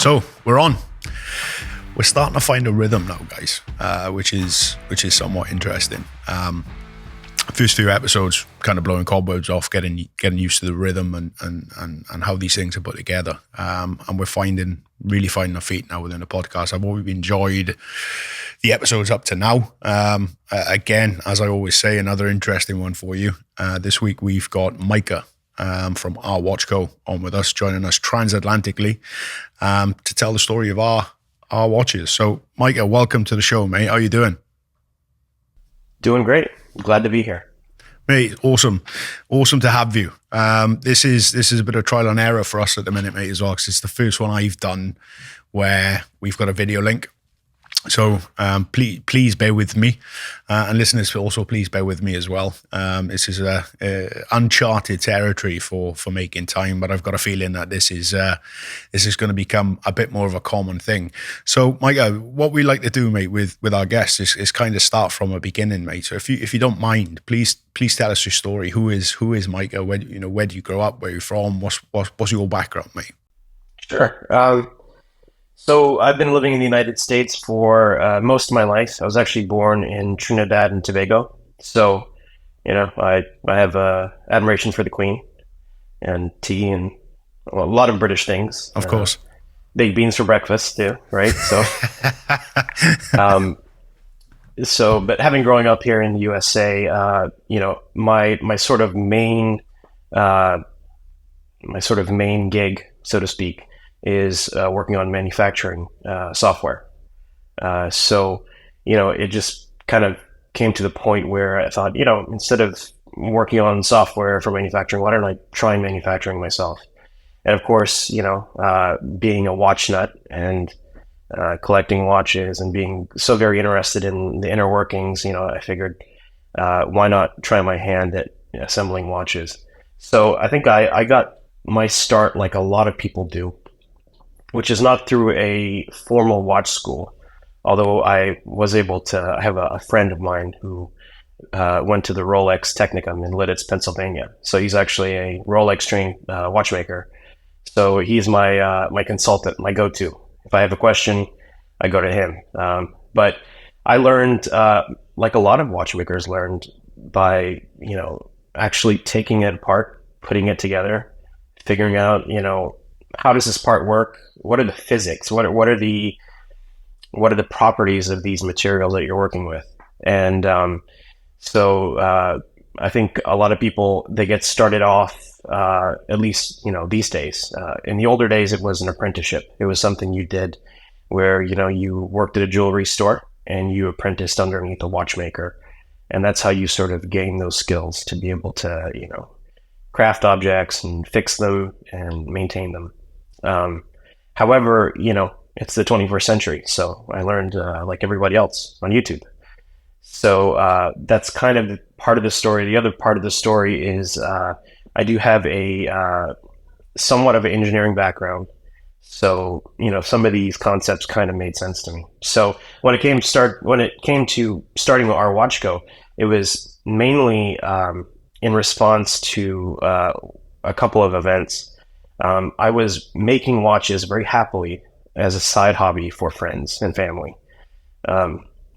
So we're on. We're starting to find a rhythm now, guys, which is somewhat interesting. First few episodes kind of blowing cobwebs off, getting used to the rhythm and how these things are put together. And we're really finding our feet now within the podcast. I've always enjoyed the episodes up to now. Again, as I always say, another interesting one for you. This week we've got Micah from RWatchCo on with us, joining us transatlantically to tell the story of our watches. So Micah, welcome to the show, mate. How you doing? Doing great. Glad to be here. Mate, awesome to have you. This is a bit of trial and error for us at the minute, mate, as well, because it's the first one I've done where we've got a video link. So please bear with me, and listeners also please bear with me as well. This is a uncharted territory for MakingTime, but I've got a feeling that this is going to become a bit more of a common thing. So, Micah, what we like to do, mate, with our guests is kind of start from a beginning, mate. So if you don't mind, please tell us your story. Who is Micah? Where do you grow up? Where are you from? What's your background, mate? Sure. So I've been living in the United States for most of my life. I was actually born in Trinidad and Tobago. So, I have admiration for the Queen and tea and a lot of British things. Of course. Baked beans for breakfast too, right? So, but having growing up here in the USA, my sort of main gig, so to speak, is working on manufacturing software. So it just kind of came to the point where I thought, instead of working on software for manufacturing, why don't I try manufacturing myself? And of course, being a watch nut and collecting watches and being so very interested in the inner workings, I figured, why not try my hand at assembling watches? So I think I got my start like a lot of people do, which is not through a formal watch school, although I was able to have a friend of mine who went to the Rolex Technicum in Lidditz, Pennsylvania. So he's actually a Rolex trained watchmaker. So he's my consultant, my go-to. If I have a question, I go to him. But I learned, like a lot of watchmakers learned, by actually taking it apart, putting it together, figuring out how does this part work? What are the physics? What are the properties of these materials that you're working with? And so I think a lot of people, they get started off, at least these days. In the older days, it was an apprenticeship. It was something you did where you worked at a jewelry store and you apprenticed underneath a watchmaker, and that's how you sort of gain those skills to be able to craft objects and fix them and maintain them. However, it's the 21st century, so I learned like everybody else on YouTube. So that's kind of part of the story. The other part of the story is I do have a somewhat of an engineering background, so some of these concepts kind of made sense to me. So when it came to starting with RWatchCo, it was mainly in response to a couple of events. I was making watches very happily as a side hobby for friends and family.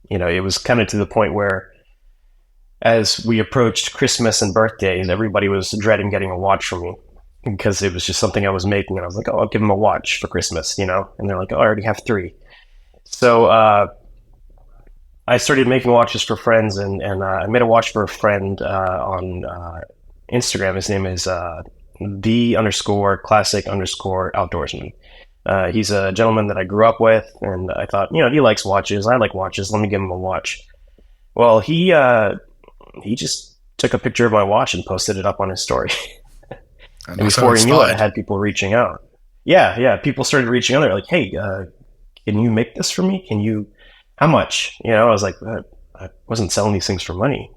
It was kind of to the point where as we approached Christmas and birthday, and everybody was dreading getting a watch from me because it was just something I was making. And I was like, oh, I'll give them a watch for Christmas, and they're like, oh, I already have 3. So I started making watches for friends, and I made a watch for a friend on Instagram. His name is the_classic_outdoorsman. He's a gentleman that I grew up with, and I thought, he likes watches. I like watches. Let me give him a watch. Well, he just took a picture of my watch and posted it up on his story. And before he knew it, I had people reaching out. Yeah. People started reaching out. They're like, hey, can you make this for me? How much? I was like, I wasn't selling these things for money,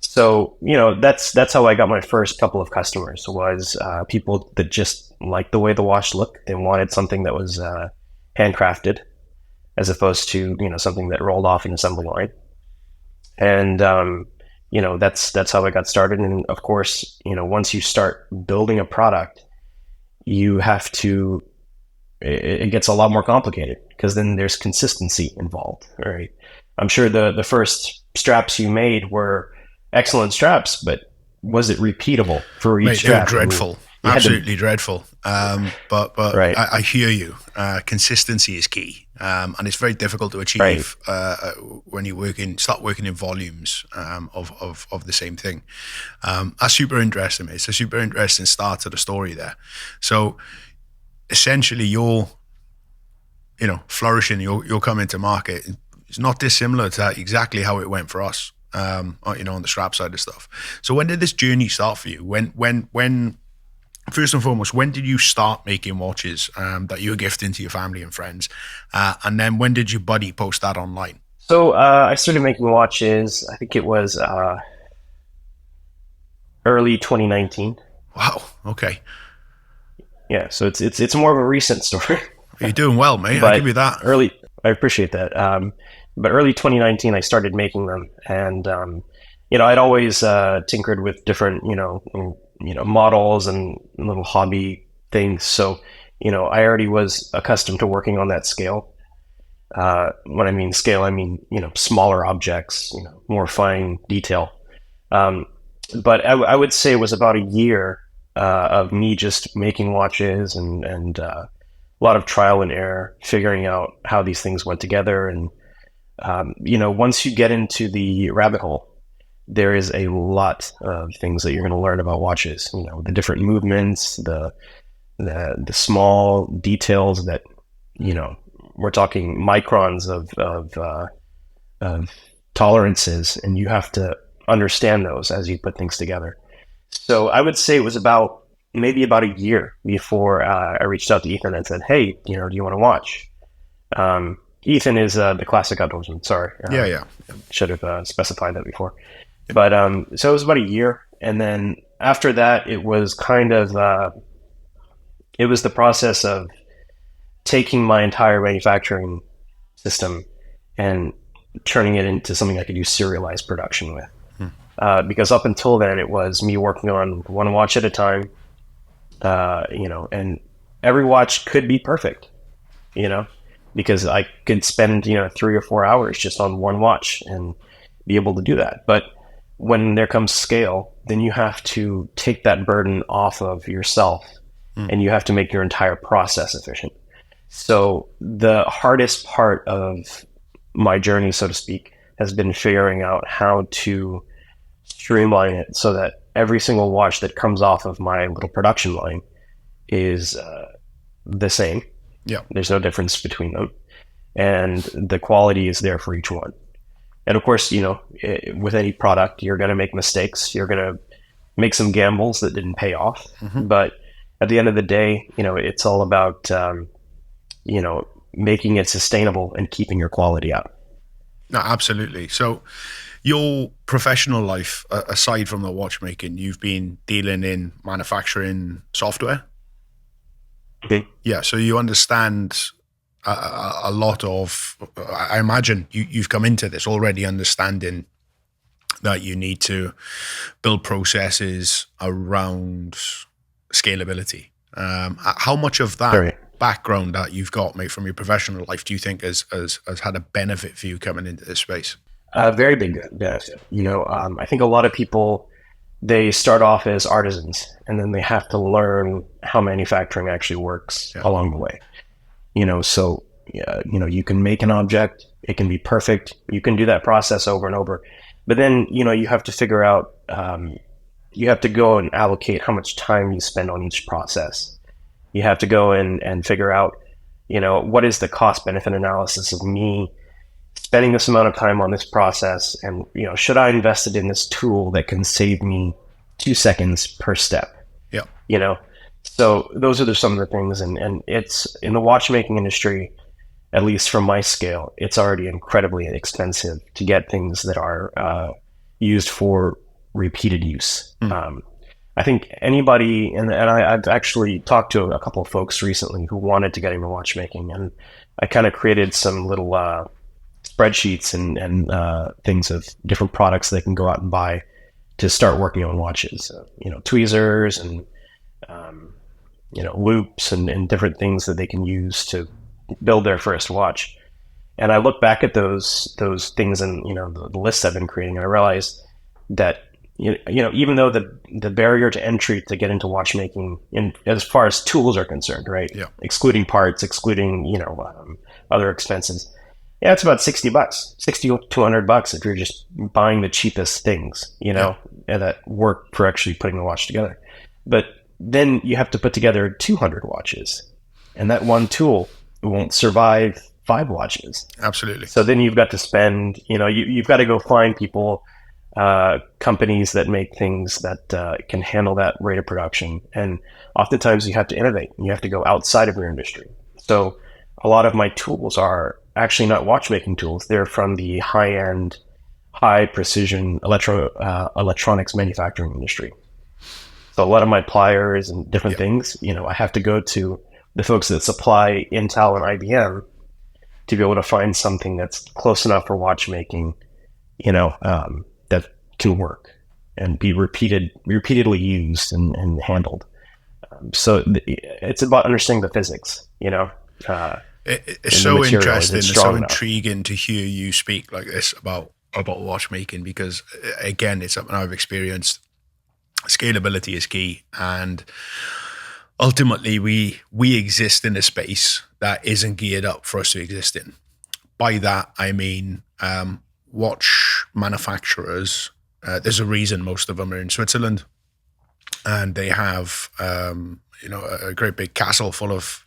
So, that's how I got my first couple of customers, was people that just liked the way the watch looked. They wanted something that was handcrafted as opposed to, something that rolled off an assembly line. And, that's how I got started. And of course, once you start building a product, you have to it gets a lot more complicated because then there's consistency involved, right? I'm sure the first straps you made were excellent straps, but was it repeatable for each Mate, they were strap? dreadful. Absolutely dreadful. But Right. I hear you. Consistency is key, and it's very difficult to achieve when you start working in volumes of the same thing. That's super interesting, mate. It's a super interesting start to the story there. So essentially, you're flourishing. You're coming to market. It's not dissimilar to exactly how it went for us. On the strap side of stuff. So when did this journey start for you? When first and foremost, when did you start making watches that you were gifting to your family and friends? And then when did your buddy post that online? So I started making watches, I think it was early 2019. Wow. Okay. Yeah, so it's more of a recent story. You're doing well, mate. But I'll give you that. I appreciate that. But early 2019, I started making them, and I'd always tinkered with different models and little hobby things. So I already was accustomed to working on that scale. When I mean scale, I mean smaller objects, more fine detail. But I would say it was about a year of me just making watches and a lot of trial and error, figuring out how these things went together. And once you get into the rabbit hole, there is a lot of things that you're going to learn about watches. The different movements, the small details that we're talking microns of tolerances, and you have to understand those as you put things together. So I would say it was maybe about a year before I reached out to Ethan and said, "Hey, do you want to watch?" Ethan is the classic outdoorsman. Sorry. Yeah. Should have specified that before. But so it was about a year. And then after that, it was kind of, it was the process of taking my entire manufacturing system and turning it into something I could do serialized production with. Because up until then, it was me working on one watch at a time, and every watch could be perfect, because I could spend 3 or 4 hours just on one watch and be able to do that. But when there comes scale, then you have to take that burden off of yourself, and you have to make your entire process efficient. So the hardest part of my journey, so to speak, has been figuring out how to streamline it so that every single watch that comes off of my little production line is the same. Yeah. There's no difference between them. And the quality is there for each one. And of course, with any product, you're going to make mistakes. You're going to make some gambles that didn't pay off. But at the end of the day, it's all about, making it sustainable and keeping your quality up. No, absolutely. So your professional life, aside from the watchmaking, you've been dealing in manufacturing software? Okay. Yeah, so you understand a lot of, I imagine you've come into this already understanding that you need to build processes around scalability. How much of that background that you've got, mate, from your professional life, do you think has had a benefit for you coming into this space? Very big benefit. I think a lot of people, they start off as artisans, and then they have to learn how manufacturing actually works along the way. So you can make an object, it can be perfect. You can do that process over and over, but then, you have to figure out, you have to go and allocate how much time you spend on each process. You have to go and figure out, what is the cost benefit analysis of me spending this amount of time on this process, and should I invest it in this tool that can save me 2 seconds per step? Yeah. So those are some of the things, and it's in the watchmaking industry, at least from my scale, it's already incredibly expensive to get things that are used for repeated use. I think anybody, and I've actually talked to a couple of folks recently who wanted to get into watchmaking, and I kind of created some little spreadsheets and things of different products they can go out and buy to start working on watches. Tweezers and loops and different things that they can use to build their first watch. And I look back at those things and the lists I've been creating, and I realized that even though the barrier to entry to get into watchmaking, as far as tools are concerned, right? Yeah. Excluding parts, excluding other expenses, yeah, it's about $60, $60 to $100 if you're just buying the cheapest things, and that work for actually putting the watch together. But then you have to put together 200 watches, and that one tool won't survive 5 watches. Absolutely. So then you've got to spend, you've got to go find people, companies that make things that can handle that rate of production. And oftentimes you have to innovate. You have to go outside of your industry. So a lot of my tools are actually not watchmaking tools. They're from the high-end, high-precision electronics manufacturing industry. So a lot of my pliers and different things, I have to go to the folks that supply Intel and IBM to be able to find something that's close enough for watchmaking, that can work and be repeatedly used and handled. So it's about understanding the physics, It's so interesting and so intriguing to hear you speak like this about watchmaking, because again, it's something I've experienced. Scalability is key, and ultimately we exist in a space that isn't geared up for us to exist in. By that I mean watch manufacturers. There's a reason most of them are in Switzerland, and they have a great big castle full of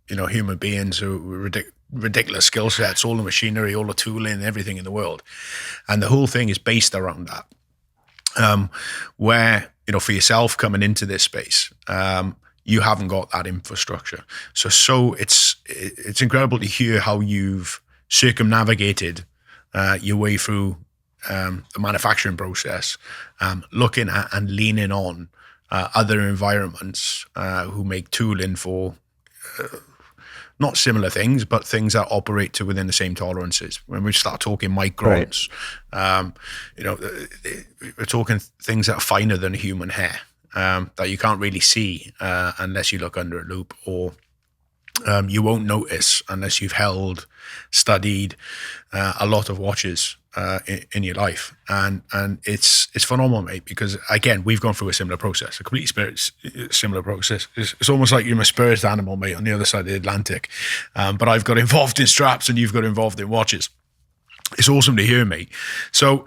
human beings who ridiculous skill sets, all the machinery, all the tooling, everything in the world, and the whole thing is based around that. Where for yourself coming into this space, you haven't got that infrastructure. So it's incredible to hear how you've circumnavigated your way through the manufacturing process, looking at and leaning on other environments who make tooling for not similar things, but things that operate to within the same tolerances. When we start talking microns, we're talking things that are finer than human hair, that you can't really see unless you look under a loupe, or you won't notice unless you've studied a lot of watches in your life, and it's phenomenal, mate, because again, we've gone through a similar process, a completely similar process. It's almost like you're my spirit animal, mate, on the other side of the Atlantic, but I've got involved in straps and you've got involved in watches. It's awesome to hear, mate. So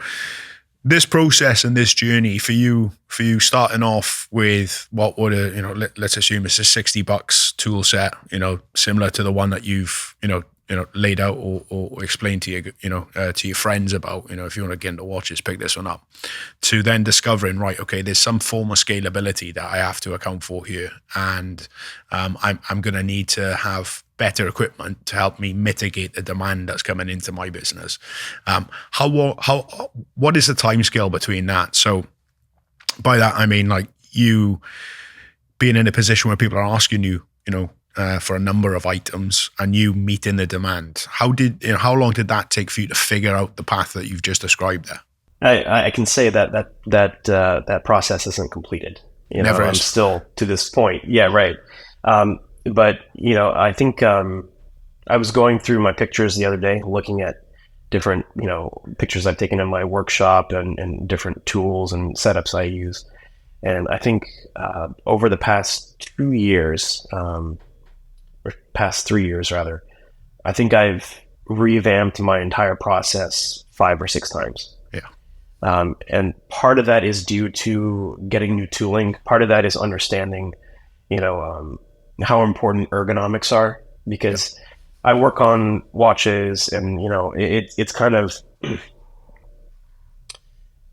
this process and this journey for you starting off with what would let's assume it's a $60 tool set, similar to the one that you've laid out or explained to to your friends about, if you want to get into watches, pick this one up, to then discovering, right, okay, there's some form of scalability that I have to account for here, and I'm going to need to have better equipment to help me mitigate the demand that's coming into my business. What is the time scale between that? So by that I mean, like, you being in a position where people are asking you, for a number of items, and you meeting the demand. How long did that take for you to figure out the path that you've just described there? I can say that process isn't completed. Never is. I'm still to this point. Yeah, right. But I think I was going through my pictures the other day, looking at different pictures I've taken in my workshop and different tools and setups I use, and I think over the past 2 years. Or past 3 years rather, I think I've revamped my entire process 5 or 6 times. Yeah. And part of that is due to getting new tooling. Part of that is understanding, how important ergonomics are, because I work on watches and, it's kind of,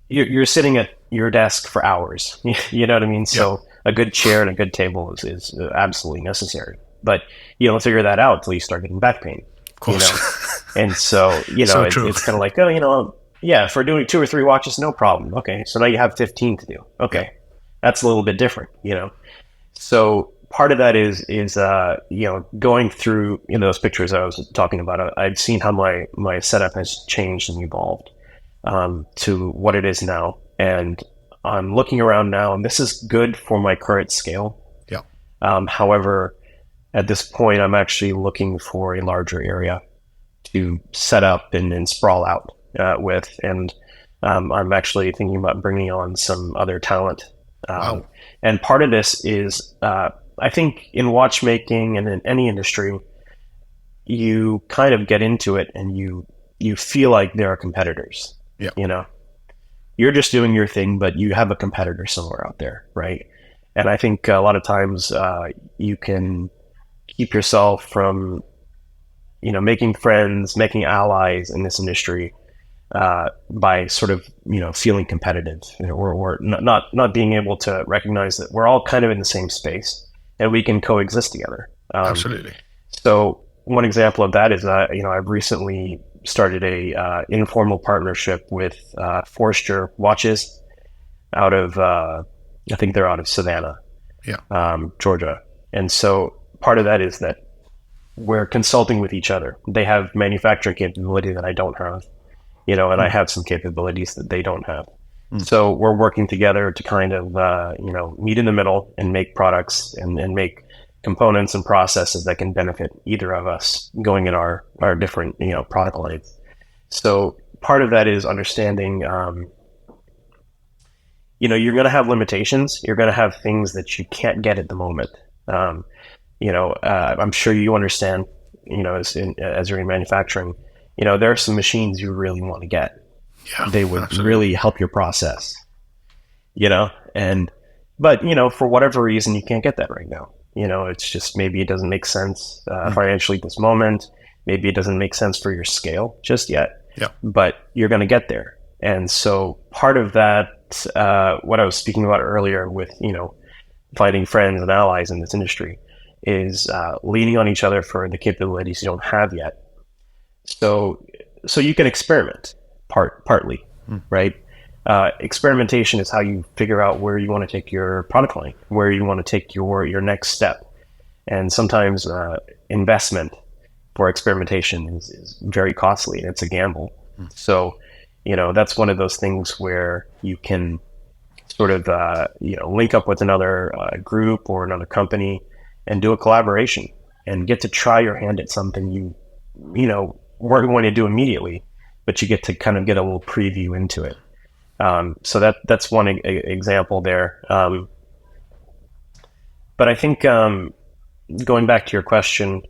you're sitting at your desk for hours, you know what I mean? So a good chair and a good table is absolutely necessary. But you don't figure that out until you start getting back pain. Of course. And so, it's kind of like, if we're doing 2 or 3 watches, no problem. Okay. So now you have 15 to do. Okay. That's a little bit different, So part of that is going through, those pictures I was talking about. I've seen how my setup has changed and evolved to what it is now. And I'm looking around now, and this is good for my current scale. However, at this point, I'm actually looking for a larger area to set up and sprawl out with. And I'm actually thinking about bringing on some other talent. Wow. And part of this is, I think in watchmaking and in any industry, you kind of get into it and you feel like there are competitors. Yeah. You know, you're just doing your thing, but you have a competitor somewhere out there, right? And I think a lot of times you can keep yourself from, making friends, making allies in this industry by sort of, feeling competitive, or not being able to recognize that we're all kind of in the same space and we can coexist together. Absolutely. So one example of that is, I've recently started a informal partnership with Forster Watches out of, I think they're out of Savannah, Georgia. And so part of that is that we're consulting with each other. They have manufacturing capability that I don't have, and I have some capabilities that they don't have. So we're working together to kind of, meet in the middle and make products and make components and processes that can benefit either of us going in our different, product lines. So part of that is understanding, you're going to have limitations. You're going to have things that you can't get at the moment. I'm sure you understand, as you're in manufacturing, there are some machines you really want to get. Yeah, they would absolutely. really help your process, but for whatever reason, you can't get that right now. It's just, maybe it doesn't make sense financially at this moment. Maybe it doesn't make sense for your scale just yet, but you're going to get there. And so part of that, what I was speaking about earlier with, finding friends and allies in this industry, is leaning on each other for the capabilities you don't have yet. So you can experiment partly, right? Experimentation is how you figure out where you want to take your product line, where you want to take your next step. And sometimes investment for experimentation is very costly, and it's a gamble. So, that's one of those things where you can sort of, link up with another group or another company and do a collaboration and get to try your hand at something you weren't going to do immediately, but you get to kind of get a little preview into it. So that's one example there. But I think, going back to your question,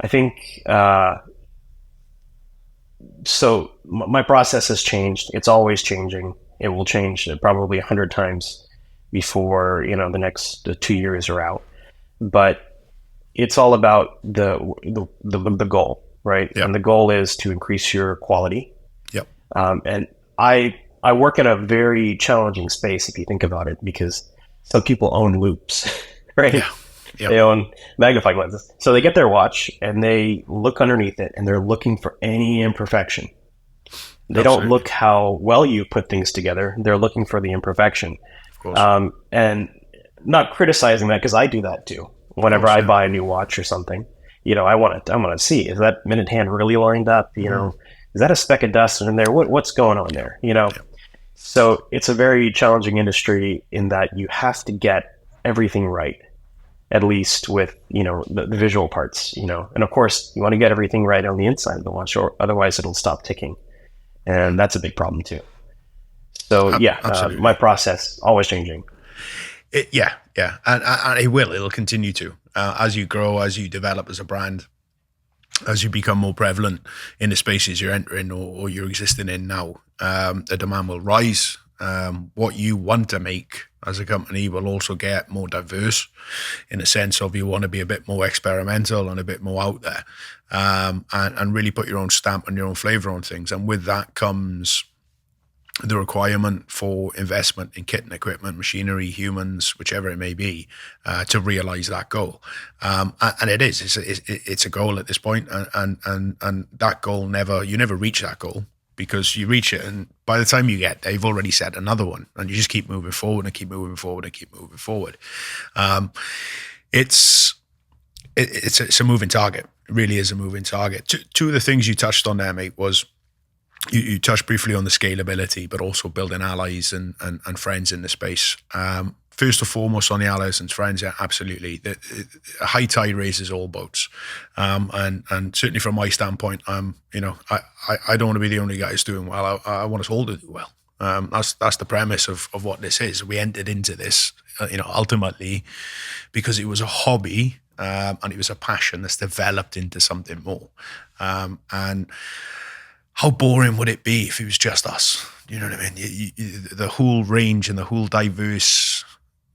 I think, so my process has changed. It's always changing. It will change probably 100 times before, the next 2 years are out. But it's all about the goal, right? Yep. And the goal is to increase your quality. Yep. And I work in a very challenging space, if you think about it, because some people own loops, right? Yeah. Yep. They own magnifying lenses. So they get their watch and they look underneath it and they're looking for any imperfection. They don't look how well you put things together. They're looking for the imperfection. Of course. And not criticizing that, because I do that too. Whenever I buy a new watch or something, I want to see, is that minute hand really lined up? Is that a speck of dust in there? What's going on there? So it's a very challenging industry in that you have to get everything right, at least with, the visual parts, and of course you want to get everything right on the inside of the watch, or otherwise it'll stop ticking. And that's a big problem too. So my process always changing. And it'll continue to, as you grow, as you develop as a brand, as you become more prevalent in the spaces you're entering or you're existing in now, the demand will rise. What you want to make as a company will also get more diverse, in the sense of you want to be a bit more experimental and a bit more out there, and really put your own stamp and your own flavor on things. And with that comes the requirement for investment in kit and equipment, machinery, humans, whichever it may be, to realize that goal. And it's a goal at this point, and that goal you never reach that goal, because you reach it, and by the time you get there, you've already set another one, and you just keep moving forward and keep moving forward and keep moving forward. It's a moving target. It really is a moving target. Two of the things you touched on there, mate, was you touched briefly on the scalability, but also building allies and friends in the space. first and foremost on the allies and friends, yeah, absolutely. The high tide raises all boats, and certainly from my standpoint, you know, I don't want to be the only guy who's doing well. I want us all to do well. That's the premise of what this is. We entered into this, you know, ultimately because it was a hobby, and it was a passion that's developed into something more. And how boring would it be if it was just us? You know what I mean? The whole range and the whole diverse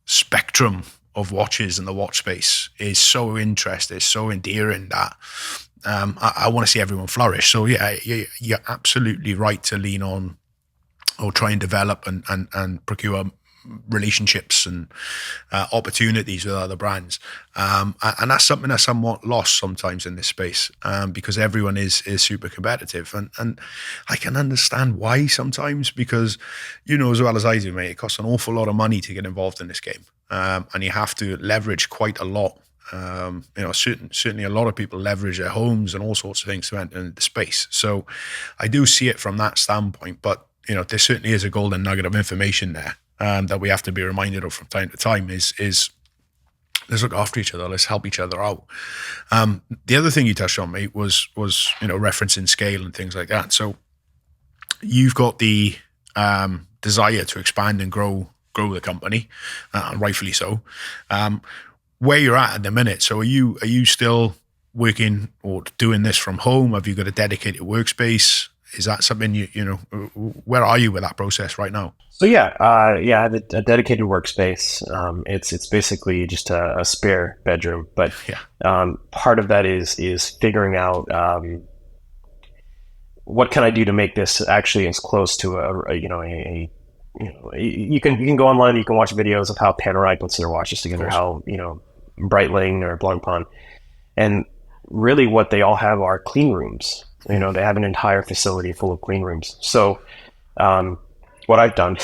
spectrum of watches in the watch space is so interesting, so endearing that I want to see everyone flourish. So yeah, you're absolutely right to lean on or try and develop and procure relationships and opportunities with other brands, and that's something that's somewhat lost sometimes in this space, because everyone is super competitive, and I can understand why sometimes, because you know as well as I do, mate, it costs an awful lot of money to get involved in this game, and you have to leverage quite a lot. You know, certainly a lot of people leverage their homes and all sorts of things to enter into the space. So I do see it from that standpoint, but you know, there certainly is a golden nugget of information there that we have to be reminded of from time to time is let's look after each other, let's help each other out. The other thing you touched on, mate, was you know, referencing scale and things like that. So you've got the desire to expand and grow the company, and rightfully so. Where you're at the minute, so are you still working or doing this from home? Have you got a dedicated workspace? Is that something you know? Where are you with that process right now? So I have a dedicated workspace. It's basically just a spare bedroom, but part of that is figuring out what can I do to make this actually as close to you can go online, you can watch videos of how Panerai puts their watches together, how Breitling or Blancpain, and really what they all have are clean rooms. You know, they have an entire facility full of clean rooms. So what I've done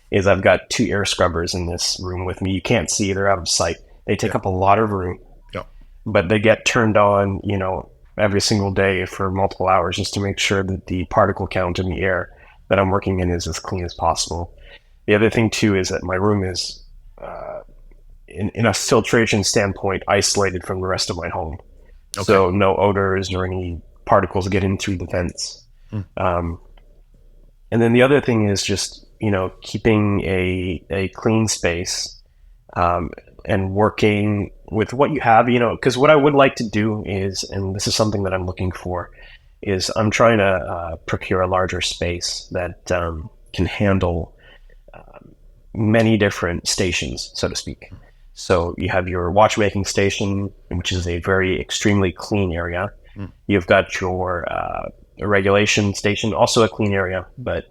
is I've got 2 air scrubbers in this room with me. You can't see, they're out of sight. They take up a lot of room, but they get turned on, you know, every single day for multiple hours just to make sure that the particle count in the air that I'm working in is as clean as possible. The other thing too is that my room is, in a filtration standpoint, isolated from the rest of my home. Okay. So no odors or any particles get in through the vents. And then the other thing is just, you know, keeping a clean space, and working with what you have, you know, because what I would like to do is, and this is something that I'm looking for, is I'm trying to procure a larger space that can handle many different stations, so to speak. So you have your watchmaking station, which is a very extremely clean area. You've got your regulation station, also a clean area, but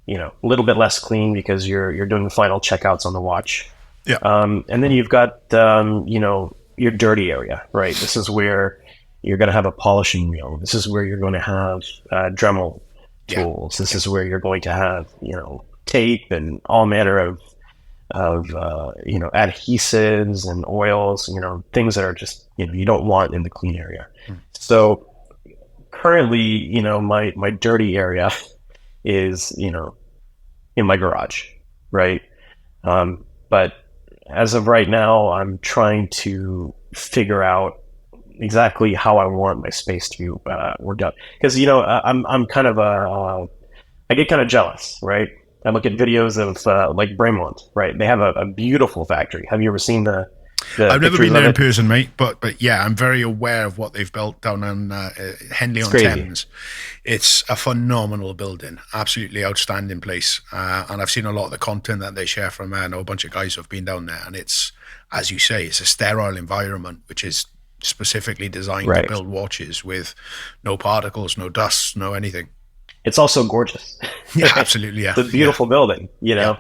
you know, a little bit less clean because you're doing the final checkouts on the watch. And then you've got you know, your dirty area, right? This is where you're going to have a polishing wheel. This is where you're going to have Dremel tools. This is where you're going to have, you know, tape and all manner of you know, adhesives and oils, you know, things that are just, you know, you don't want in the clean area. So currently, you know, my dirty area is, you know, in my garage, right? But as of right now, I'm trying to figure out exactly how I want my space to be worked out. Because, you know, I'm kind of I get kind of jealous, right? I look at videos of like Bremont, right? They have a beautiful factory. Have you ever seen the I've never been there in person, mate, but yeah, I'm very aware of what they've built down on Henley on Thames. It's a phenomenal building, absolutely outstanding place, and I've seen a lot of the content that they share from there. I know a bunch of guys who have been down there, and it's, as you say, it's a sterile environment, which is specifically designed to build watches with no particles, no dust, no anything. It's also gorgeous. Yeah, absolutely. Yeah, it's a beautiful building. You know.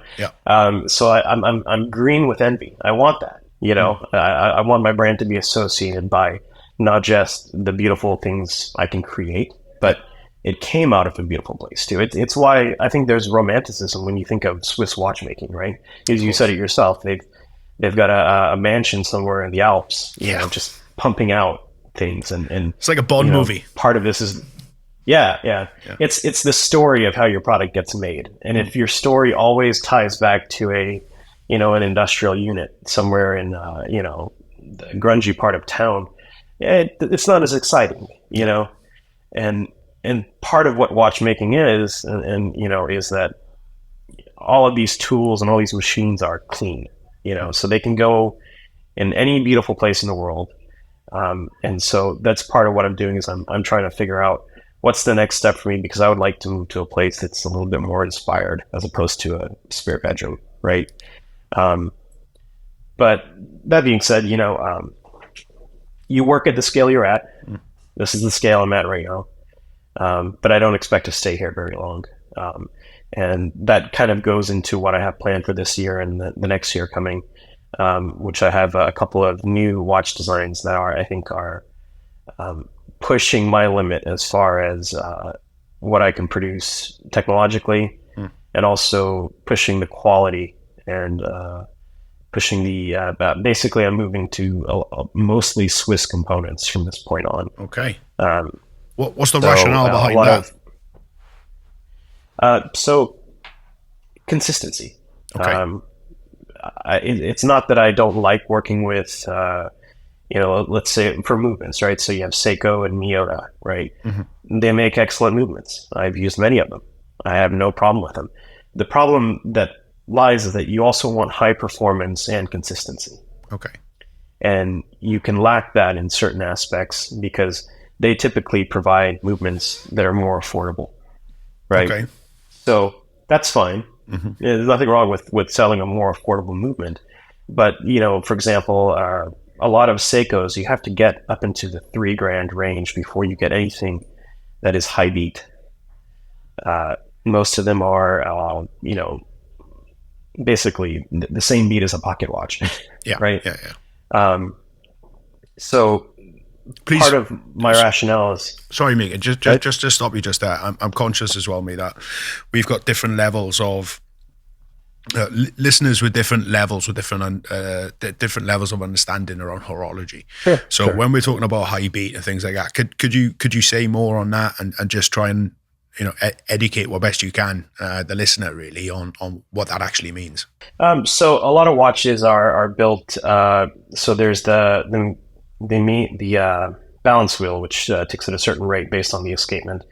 So I'm green with envy. I want that. You know, I want my brand to be associated by not just the beautiful things I can create, but it came out of a beautiful place too. It's why I think there's romanticism when you think of Swiss watchmaking, right? Because you said it yourself. They've got a mansion somewhere in the Alps, you know, just pumping out things, and it's like a Bond movie. Part of this is. Yeah. It's the story of how your product gets made. And if your story always ties back to a an industrial unit somewhere in, the grungy part of town, it's not as exciting, and part of what watchmaking is, is that all of these tools and all these machines are clean, so they can go in any beautiful place in the world. And so that's part of what I'm doing is I'm trying to figure out what's the next step for me, because I would like to move to a place that's a little bit more inspired as opposed to a spare bedroom, right? But that being said, you work at the scale you're at. This is the scale I'm at right now. But I don't expect to stay here very long. And that kind of goes into what I have planned for this year and the next year coming, which I have a couple of new watch designs that I think are pushing my limit as far as what I can produce technologically, and also pushing the quality and pushing the basically I'm moving to mostly Swiss components from this point on. Okay. What's the rationale behind that? So consistency. Okay. It's not that I don't like working with, let's say for movements, right? So you have Seiko and Miyota, right? Mm-hmm. They make excellent movements. I've used many of them. I have no problem with them. The problem that lies is that you also want high performance and consistency. Okay. And you can lack that in certain aspects because they typically provide movements that are more affordable, right? Okay. So that's fine. Mm-hmm. There's nothing wrong with selling a more affordable movement. But, for example, a lot of Seikos, you have to get up into the $3,000 range before you get anything that is high beat. Most of them are, basically the same beat as a pocket watch. Yeah. Right. Yeah. So please, part of my rationale is... Sorry, Micah, just to stop you just there. I'm conscious as well, that we've got different levels of listeners with different levels, with different levels of understanding around horology. Sure, so when we're talking about high beat and things like that, could you say more on that and just try and educate what best you can the listener really on what that actually means? So a lot of watches are built. So there's the balance wheel, which ticks at a certain rate based on the escapement.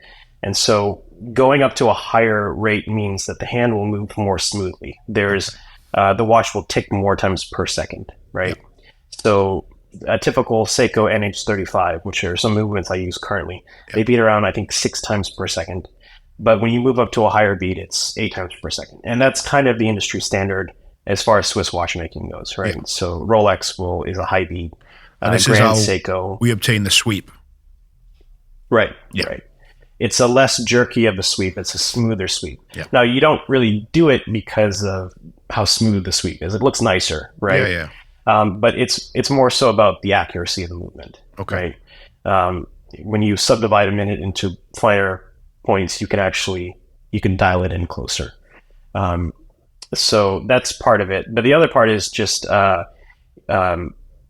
And so going up to a higher rate means that the hand will move more smoothly. There's the watch will tick more times per second, right? Yeah. So a typical Seiko NH35, which are some movements I use currently, they beat around, I think, 6 times per second. But when you move up to a higher beat, it's 8 times per second. And that's kind of the industry standard as far as Swiss watchmaking goes, right? Yeah. So Rolex is a high beat. And this is how Seiko, we obtain the sweep. Right. Yeah. Right. It's a less jerky of a sweep. It's a smoother sweep. Yeah. Now, you don't really do it because of how smooth the sweep is. It looks nicer, right? Yeah. But it's more so about the accuracy of the movement. Okay. Right? When you subdivide a minute into finer points, you can dial it in closer. So that's part of it. But the other part is just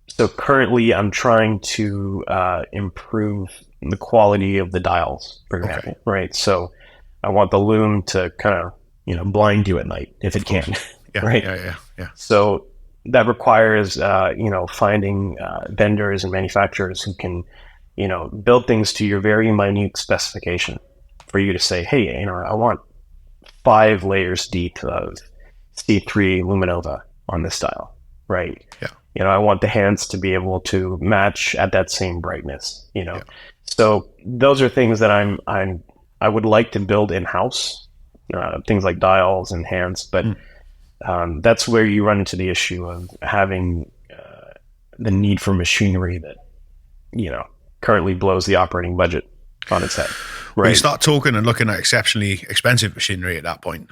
so currently I'm trying to improve the quality of the dials, for example, right? So I want the loom to kind of, blind you at night if it can, yeah, right? Yeah. So that requires, finding vendors and manufacturers who can, build things to your very minute specification for you to say, hey, I want 5 layers deep of C3 Luminova on this dial, right? Yeah. I want the hands to be able to match at that same brightness, Yeah. So those are things that I would like to build in-house, things like dials and hands, but that's where you run into the issue of having the need for machinery that, currently blows the operating budget on its head. Right. When you start talking and looking at exceptionally expensive machinery at that point,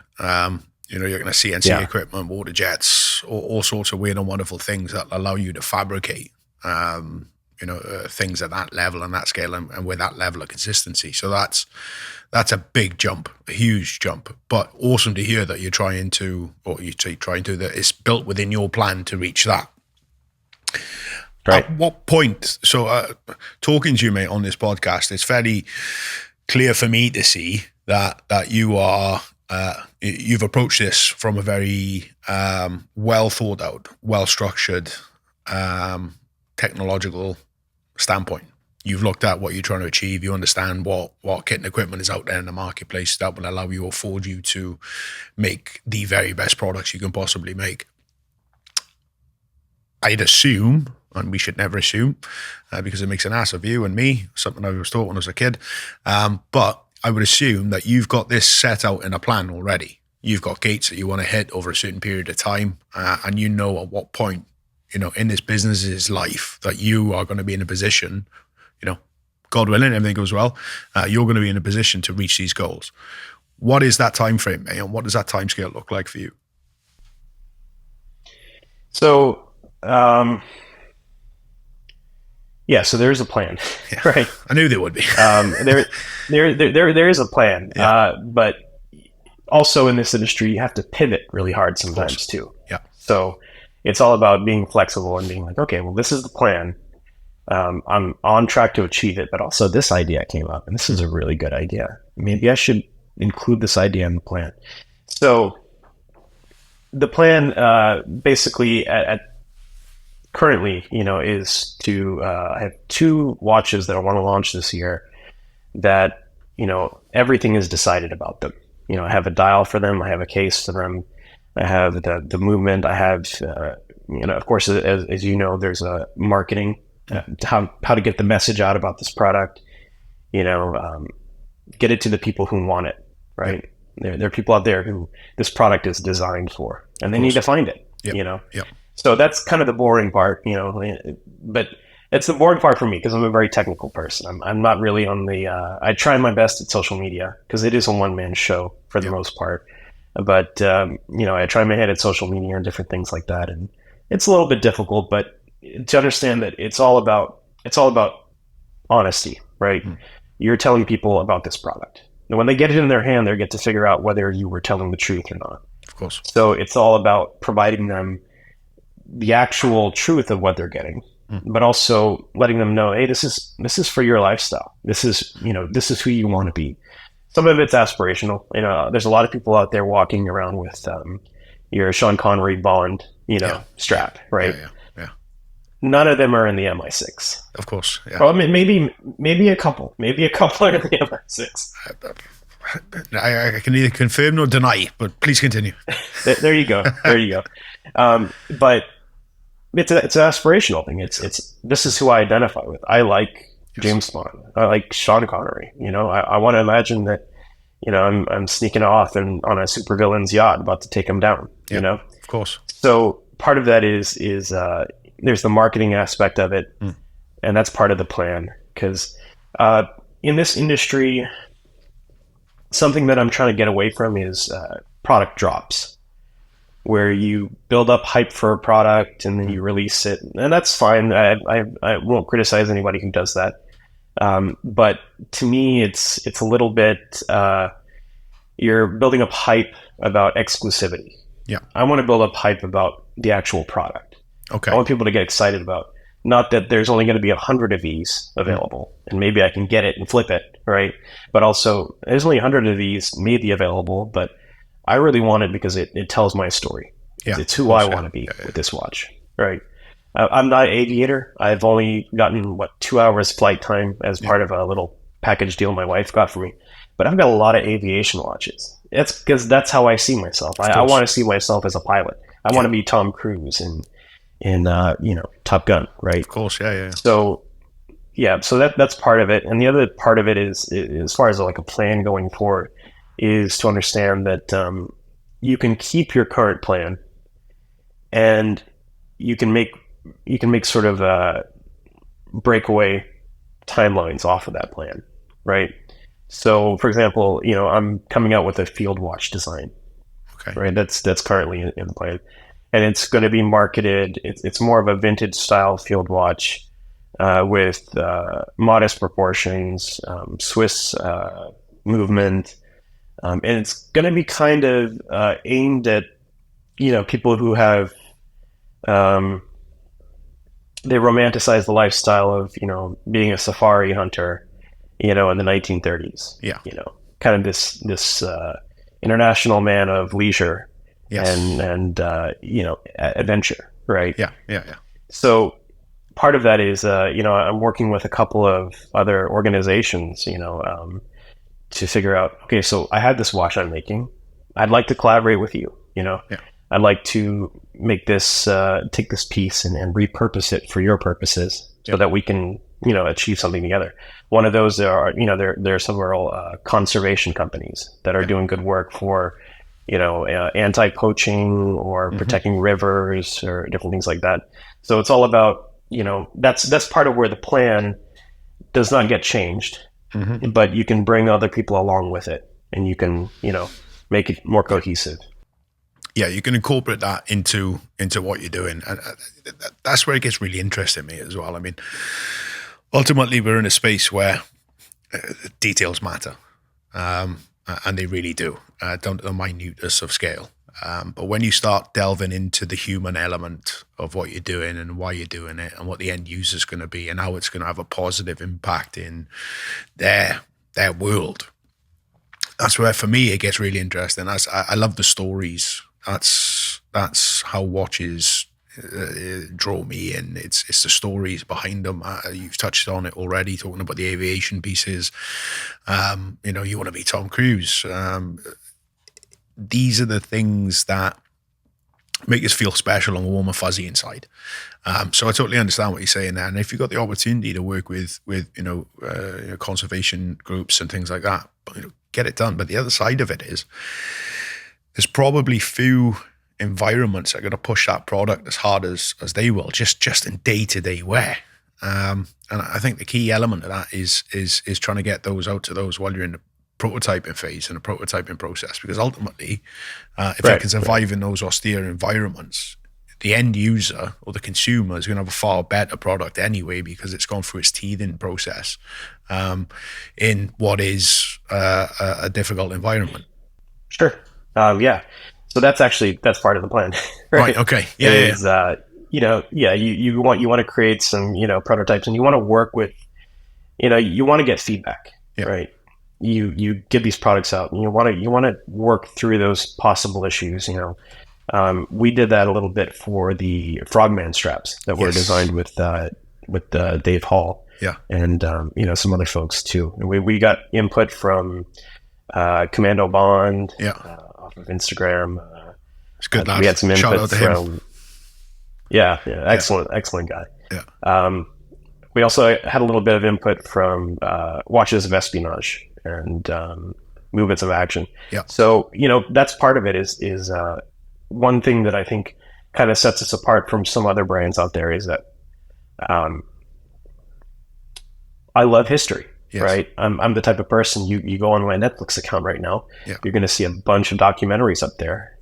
you're going to see CNC equipment, water jets, all sorts of weird and wonderful things that allow you to fabricate, things at that level and that scale and with that level of consistency. So that's a big jump, a huge jump, but awesome to hear that that it's built within your plan to reach that. Right. At what point, talking to you, mate, on this podcast, it's fairly clear for me to see that you are you've approached this from a very well thought out, well structured, technological standpoint. You've looked at what you're trying to achieve. You understand what kit and equipment is out there in the marketplace that will allow you, afford you to make the very best products you can possibly make. I'd assume, and we should never assume, because it makes an ass of you and me, something I was taught when I was a kid, but I would assume that you've got this set out in a plan already. You've got gates that you want to hit over a certain period of time, and you know at what point, in this business's life that you are going to be in a position, God willing, everything goes well, you're going to be in a position to reach these goals. What is that time frame, and what does that time scale look like for you? So, so there's a plan, right? I knew there would be. There is a plan, Yeah. But also in this industry, you have to pivot really hard sometimes too. Yeah. So it's all about being flexible and being like, okay, well, this is the plan. I'm on track to achieve it, but also this idea came up, and this is a really good idea. Maybe I should include this idea in the plan. So the plan, basically, at currently, is to I have 2 watches that I want to launch this year. That everything is decided about them. I have a dial for them. I have a case for them. I have the movement. I have of course, as you know, there's a marketing. How to get the message out about this product, get it to the people who want it, right? There are people out there who this product is designed for, and they need to find it, Yep. So that's kind of the boring part, but it's the boring part for me because I'm a very technical person. I'm not really on the, I try my best at social media because it is a one-man show for the most part, but, I try my head at social media and different things like that, and it's a little bit difficult, but to understand that it's all about honesty, right? You're telling people about this product. And when they get it in their hand, they get to figure out whether you were telling the truth or not. Of course. So it's all about providing them the actual truth of what they're getting, but also letting them know, hey, this is for your lifestyle. This is who you want to be. Some of it's aspirational. There's a lot of people out there walking around with your Sean Connery Bond, strap, right? Yeah. None of them are in the MI6. Of course, yeah. Well, I mean, maybe a couple. Maybe a couple are in the MI6. I can neither confirm nor deny, but please continue. There you go. But it's an aspirational thing. It's this is who I identify with. I like James Bond. I like Sean Connery. I want to imagine that. I'm sneaking off and on a supervillain's yacht, about to take him down. Of course. So part of that is there's the marketing aspect of it, and that's part of the plan. Because in this industry, something that I'm trying to get away from is product drops, where you build up hype for a product and then you release it, and that's fine. I won't criticize anybody who does that. But to me, it's a little bit you're building up hype about exclusivity. Yeah, I want to build up hype about the actual product. Okay. I want people to get excited about, not that there's only going to be 100 of these available and maybe I can get it and flip it, right? But also, there's only 100 of these maybe available, but I really want it because it tells my story. Yeah, it's who I want to be with this watch, right? I'm not an aviator. I've only gotten 2 hours flight time as part of a little package deal my wife got for me, but I've got a lot of aviation watches. It's because that's how I see myself. I want to see myself as a pilot. I want to be Tom Cruise in Top Gun, right? Of course, yeah. So that's part of it, and the other part of it is as far as like a plan going forward, is to understand that you can keep your current plan, and you can make sort of breakaway timelines off of that plan, right? So, for example, I'm coming out with a field watch design, okay, right? That's currently in the plan. And it's going to be marketed. It's more of a vintage style field watch with modest proportions, Swiss movement, and it's going to be kind of aimed at people who have they romanticize the lifestyle of being a safari hunter, in the 1930s. Yeah, kind of this international man of leisure Yes. and adventure, right? Yeah. So part of that is, I'm working with a couple of other organizations, to figure out, okay, so I have this watch I'm making. I'd like to collaborate with you, Yeah. I'd like to make this, take this piece and repurpose it for your purposes so that we can, achieve something together. One of those are, there are several conservation companies that are doing good work for, anti-poaching or protecting rivers or different things like that. So it's all about, that's part of where the plan does not get changed, but you can bring other people along with it, and you can, make it more cohesive. Yeah, you can incorporate that into what you're doing, and that's where it gets really interesting, me as well. I mean, ultimately, we're in a space where details matter, and they really do, down to the minuteness of scale. But when you start delving into the human element of what you're doing and why you're doing it, and what the end user is going to be, and how it's going to have a positive impact in their world, that's where, for me, it gets really interesting. I love the stories. That's how watches draw me in. It's the stories behind them. You've touched on it already, talking about the aviation pieces. You want to be Tom Cruise. These are the things that make us feel special and warm and fuzzy inside. So I totally understand what you're saying there. And if you've got the opportunity to work with conservation groups and things like that, get it done. But the other side of it is, there's probably few environments that are going to push that product as hard as they will, just in day-to-day wear. And I think the key element of that is trying to get those out to those while you're in the prototyping phase and the prototyping process, because ultimately, if they can survive in those austere environments, the end user or the consumer is going to have a far better product anyway, because it's gone through its teething process in what is a difficult environment. Sure. Yeah. So that's part of the plan. Right. Okay. Yeah. You want to create some, prototypes, and you want to work with, you want to get feedback, right? You give these products out, and you want to work through those possible issues. We did that a little bit for the Frogman straps that were designed with Dave Hall, and some other folks too. And we got input from Commando Bond, off of Instagram. It's good. We had some input Shout out to him. Excellent guy. Yeah. We also had a little bit of input from Watches of Espionage and Movements of Action. Yeah. So that's part of it. Is one thing that I think kind of sets us apart from some other brands out there is that I love history. Yes. Right. I'm the type of person, you go on my Netflix account right now, you're going to see a bunch of documentaries up there,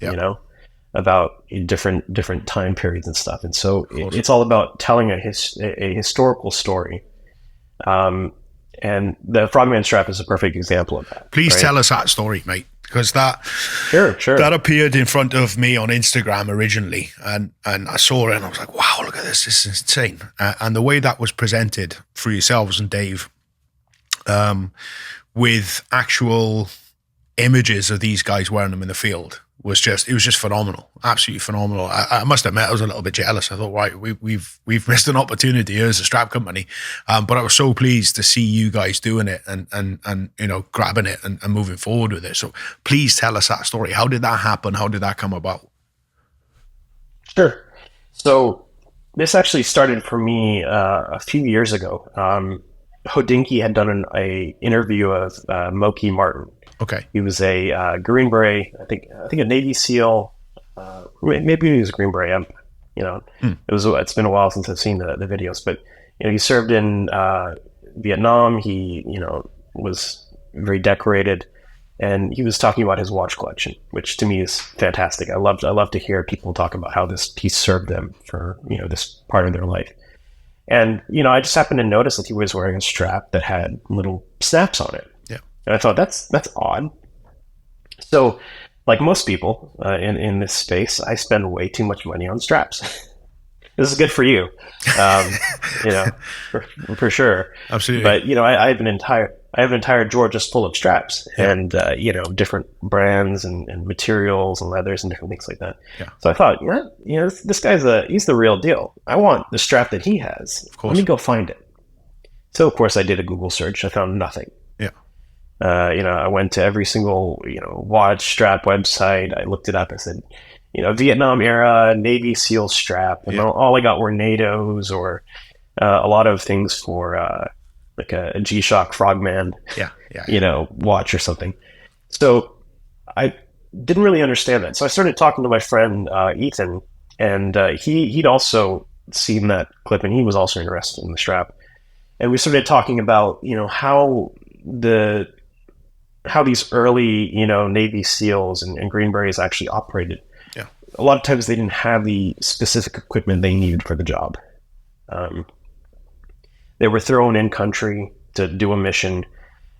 about different time periods and stuff. And so it's all about telling a historical story. And the Frogman strap is a perfect example of that. Please tell us that story, mate, because that appeared in front of me on Instagram originally, and I saw it and I was like, wow, look at this is insane. And the way that was presented through yourselves and Dave, with actual images of these guys wearing them in the field, was just phenomenal, absolutely phenomenal. I must admit, I was a little bit jealous. I thought, right, we've missed an opportunity here as a strap company, but I was so pleased to see you guys doing it and grabbing it and moving forward with it. So please tell us that story. How did that happen? How did that come about? Sure. So this actually started for me a few years ago. Hodinkee had done an interview of Moki Martin. Okay. He was a Green Beret, I think a Navy SEAL. Maybe he was a Green Beret. It's been a while since I've seen the videos, but he served in Vietnam. He was very decorated, and he was talking about his watch collection, which to me is fantastic. I love to hear people talk about how this piece served them for this part of their life. And I just happened to notice that he was wearing a strap that had little snaps on it. And I thought, that's odd. So, like most people in this space, I spend way too much money on straps. This is good for you, for sure. Absolutely. But I have an entire I have an entire drawer just full of straps and, different brands and materials and leathers and different things like that. Yeah. So I thought, this guy's he's the real deal. I want the strap that he has. Of course. Let me go find it. So of course I did a Google search. I found nothing. Yeah. I went to every single, watch strap website. I looked it up. I said, Vietnam era Navy SEAL strap. And all I got were NATO's or a lot of things for like a G-Shock Frogman, watch or something. So I didn't really understand that. So I started talking to my friend Ethan, and he'd also seen that clip, and he was also interested in the strap. And we started talking about how these early Navy SEALs and Green Berets actually operated. Yeah, a lot of times they didn't have the specific equipment they needed for the job. They were thrown in country to do a mission,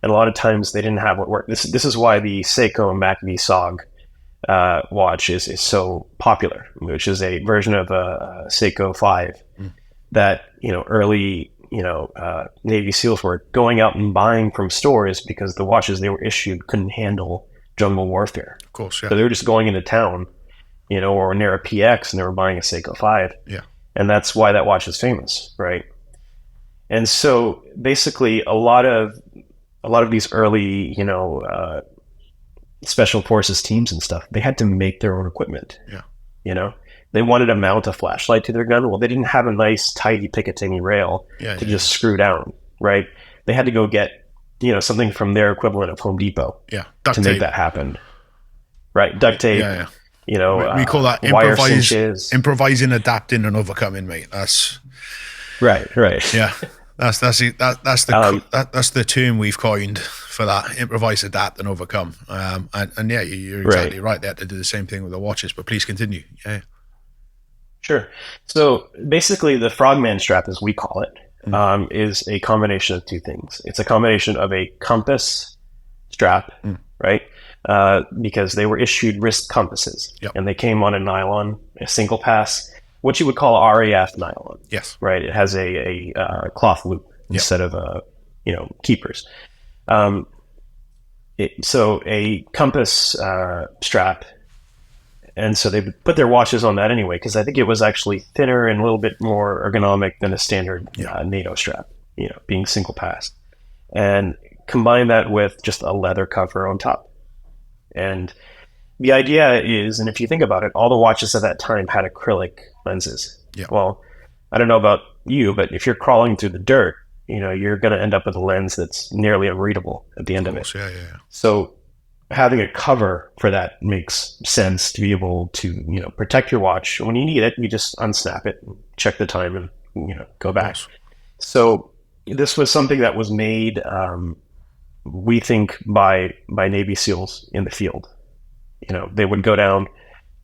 and a lot of times they didn't have what worked. This is why the Seiko Mac V SOG watch is so popular, which is a version of a Seiko 5 that early Navy SEALs were going out and buying from stores because the watches they were issued couldn't handle jungle warfare. Of course, yeah. So they were just going into town, or near a PX, and they were buying a Seiko 5. Yeah, and that's why that watch is famous, right? And so basically a lot of these early, special forces teams and stuff, they had to make their own equipment. Yeah. They wanted to mount a flashlight to their gun. Well, they didn't have a nice, tidy Picatinny rail to just screw down, right? They had to go get, something from their equivalent of Home Depot Duct to tape. make that happen. Right. Duct tape. Yeah. We call that improvising, adapting, and overcoming, mate. That's right. Yeah. That's the term we've coined for that: improvise, adapt, and overcome. And you're exactly right. They had to do the same thing with the watches. But please continue. Yeah. Sure. So basically, the Frogman strap, as we call it, is a combination of two things. It's a combination of a compass strap, right? Because they were issued wrist compasses, and they came on a nylon, a single pass, what you would call RAF nylon. Yes. Right. It has a cloth loop instead of keepers. So a compass strap, and so they would put their watches on that anyway, because I think it was actually thinner and a little bit more ergonomic than a standard NATO strap, being single pass, and combine that with just a leather cover on top. And the idea is, and if you think about it, all the watches at that time had acrylic lenses. Yeah. Well, I don't know about you, but if you're crawling through the dirt, you're going to end up with a lens that's nearly unreadable at the end of it. Yeah. So having a cover for that makes sense to be able to, protect your watch. When you need it, you just unsnap it, check the time, and, go back. So this was something that was made, we think, by Navy SEALs in the field. They would go down,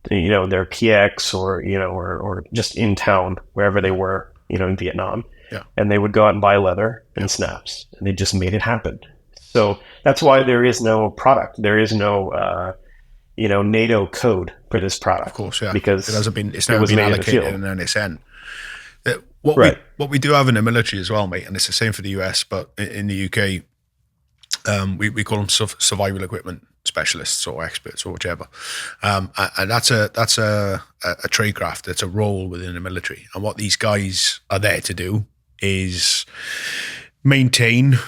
their PX or just in town, wherever they were, in Vietnam. Yeah. And they would go out and buy leather and snaps, and they just made it happen. So that's why there is no product. There is no, NATO code for this product. Of course, yeah. Because it's never been allocated in any sense. What we do have in the military as well, mate, and it's the same for the US, but in the UK, we call them survival equipment specialists or experts or whichever, and that's a trade craft. It's a role within the military, and what these guys are there to do is maintain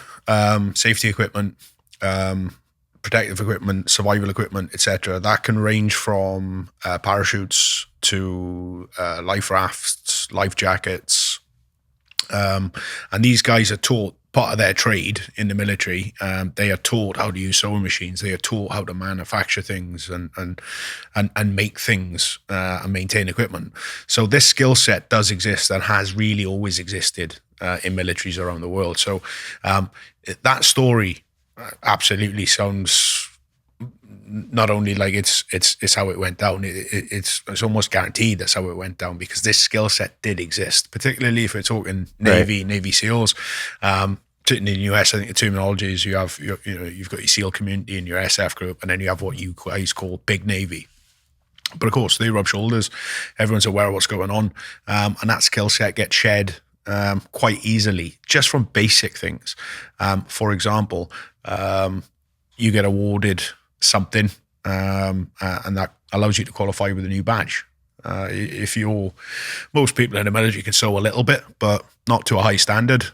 safety equipment, protective equipment, survival equipment, etc. That can range from parachutes to life rafts, life jackets, and these guys are taught. Part of their trade in the military, they are taught how to use sewing machines. They are taught how to manufacture things and make things and maintain equipment. So this skill set does exist and has really always existed in militaries around the world. So that story absolutely sounds not only like it's how it went down. It's almost guaranteed that's how it went down, because this skill set did exist, particularly if we're talking Navy SEALs. Certainly in the US, I think the terminology is you've got your SEAL community and your SF group, and then you have what you guys call Big Navy. But of course, they rub shoulders. Everyone's aware of what's going on, and that skill set gets shared quite easily just from basic things. For example, you get awarded something, and that allows you to qualify with a new badge. If most people in the military can sew a little bit, but not to a high standard.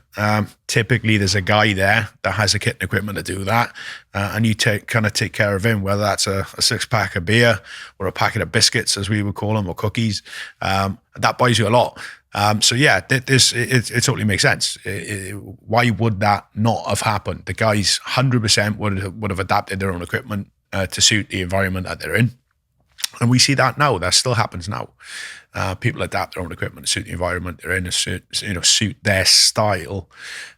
Typically, there's a guy there that has the kit and equipment to do that, and you take care of him, whether that's a 6-pack of beer or a packet of biscuits, as we would call them, or cookies. That buys you a lot. So yeah, it totally makes sense. Why would that not have happened? The guys 100% would have adapted their own equipment to suit the environment that they're in. And we see that now. That still happens now. People adapt their own equipment to suit the environment they're in, to suit their style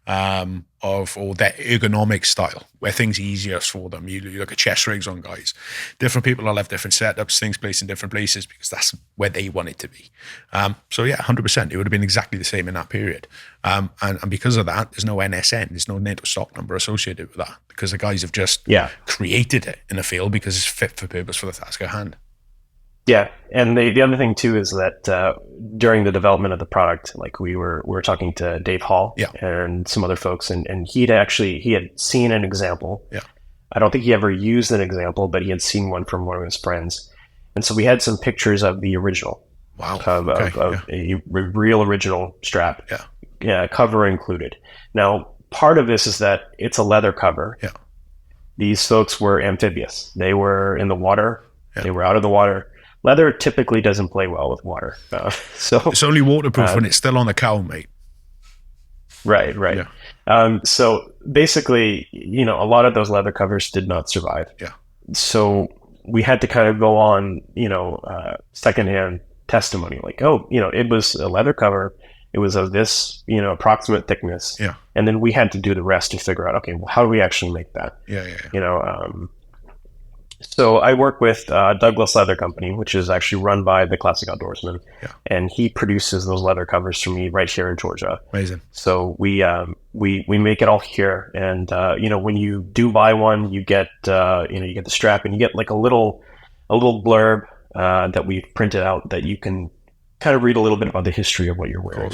or their ergonomic style, where things are easier for them. You look at chest rigs on guys. Different people will have different setups, things placed in different places because that's where they want it to be. So yeah, 100%. It would have been exactly the same in that period. And because of that, there's no NSN, there's no NATO stock number associated with that, because the guys have just created it in the field because it's fit for purpose for the task at hand. Yeah, and the other thing too is that during the development of the product, like we were talking to Dave Hall and some other folks, and he had seen an example. Yeah, I don't think he ever used an example, but he had seen one from one of his friends, and so we had some pictures of the original. Wow, of a real original strap. Yeah, cover included. Now, part of this is that it's a leather cover. Yeah, these folks were amphibious. They were in the water. Yeah. They were out of the water. Leather typically doesn't play well with water. So it's only waterproof when it's still on the cow, mate. Right. Yeah. So basically, a lot of those leather covers did not survive. Yeah. So we had to kind of go on, secondhand testimony, like, it was a leather cover. It was of this, approximate thickness. Yeah. And then we had to do the rest to figure out, okay, well, how do we actually make that? Yeah. So I work with Douglas Leather Company, which is actually run by the Classic Outdoorsman, and he produces those leather covers for me right here in Georgia. Amazing. So we make it all here, and when you do buy one, you get you get the strap, and you get like a little blurb that we've printed out that you can kind of read a little bit about the history of what you're wearing.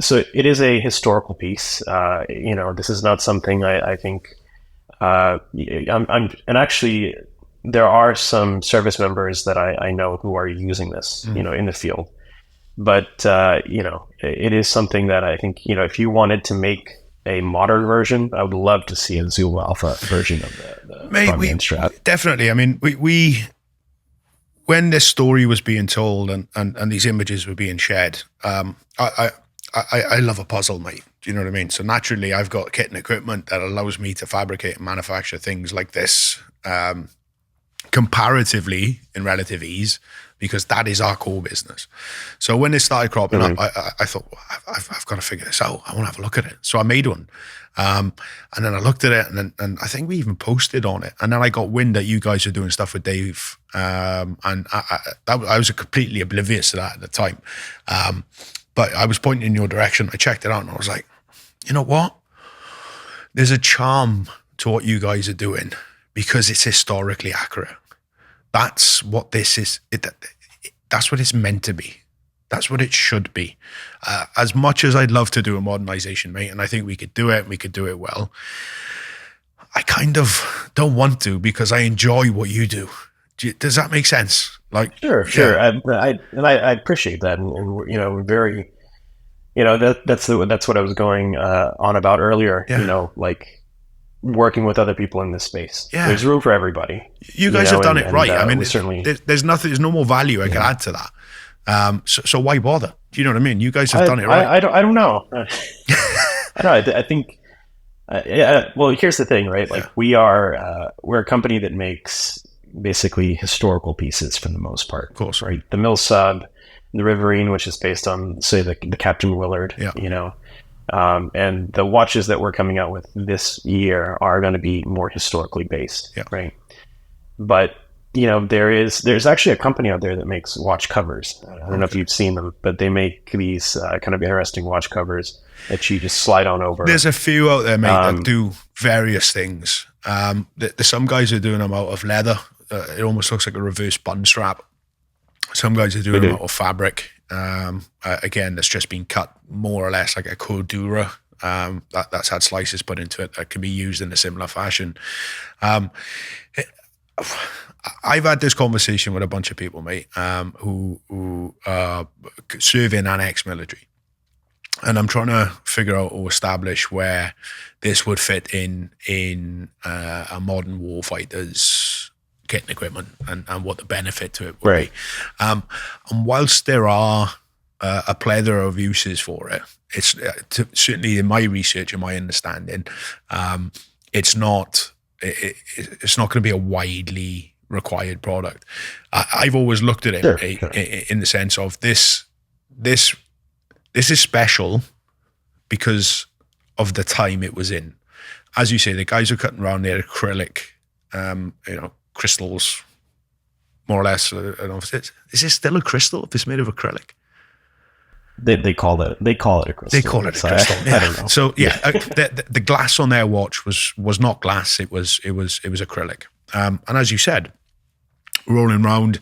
So it is a historical piece. This is not something I think. And actually, there are some service members that I know who are using this, in the field. But it is something that I think, if you wanted to make a modern version, I would love to see a Zulu Alpha version of the Frogman strap. Definitely. I mean, we when this story was being told and these images were being shared, I love a puzzle, mate. Do you know what I mean? So naturally, I've got kit and equipment that allows me to fabricate and manufacture things like this comparatively in relative ease, because that is our core business. So when it started cropping up, I thought, well, I've got to figure this out. I want to have a look at it. So I made one. And then I looked at it, and I think we even posted on it. And then I got wind that you guys are doing stuff with Dave. And I was completely oblivious to that at the time. But I was pointing in your direction. I checked it out and I was like, you know what? There's a charm to what you guys are doing because it's historically accurate. That's what this is. That's what it's meant to be. That's what it should be. As much as I'd love to do a modernization, mate, and I think we could do it, and we could do it well, I kind of don't want to because I enjoy what you do. Does that make sense? Like, sure. I appreciate that, and we're very, that's what I was going on about earlier. Yeah. Like working with other people in this space. Yeah. There's room for everybody. You guys have done it right. I mean, certainly there's no more value I can add to that. So why bother? Do you know what I mean? You guys have done it right. I don't know. I don't know. I think. Well, here's the thing, right? Like we're a company that makes basically historical pieces for the most part. Of course. Right. The Mill Sub, the Riverine, which is based on, say, the Captain Willard, and the watches that we're coming out with this year are going to be more historically based. Yeah. Right. But, there's actually a company out there that makes watch covers. I don't know if you've seen them, but they make these kind of interesting watch covers that you just slide on over. There's a few out there, mate, that do various things. There's some guys are doing them out of leather. It almost looks like a reverse bun strap. Some guys are doing them out of fabric. Again, that's just been cut more or less like a Cordura. That's had slices put into it that can be used in a similar fashion. I've had this conversation with a bunch of people, mate, who serve in and ex-military. And I'm trying to figure out or establish where this would fit in a modern warfighter's kit and equipment, and what the benefit to it would be. And whilst there are a plethora of uses for it, it's certainly in my research and my understanding, it's not going to be a widely required product. I've always looked at it in the sense of this is special because of the time it was in. As you say, the guys were cutting around their acrylic, crystals, more or less. I don't know if is it still a crystal if it's made of acrylic? They call it a crystal. They call it a crystal. I don't know. So the glass on their watch was not glass. It was acrylic. And as you said, rolling around,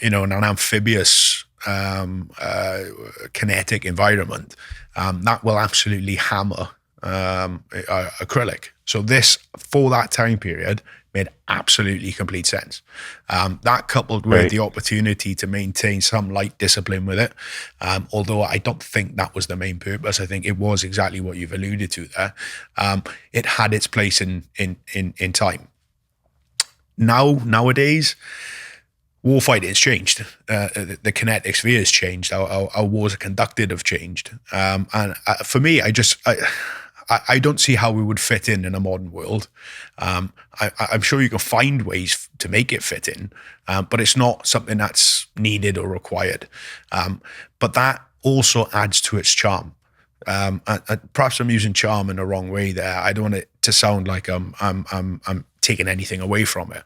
in an amphibious, kinetic environment, that will absolutely hammer acrylic. So this, for that time period, made absolutely complete sense. That coupled with the opportunity to maintain some light discipline with it, although I don't think that was the main purpose. I think it was exactly what you've alluded to there. It had its place in time. Nowadays, warfighting has changed. The kinetic sphere has changed. Our wars are conducted have changed. And for me, I don't see how we would fit in a modern world. I'm sure you can find ways to make it fit in, but it's not something that's needed or required. But that also adds to its charm. Perhaps I'm using charm in the wrong way there. I don't want it to sound like I'm taking anything away from it.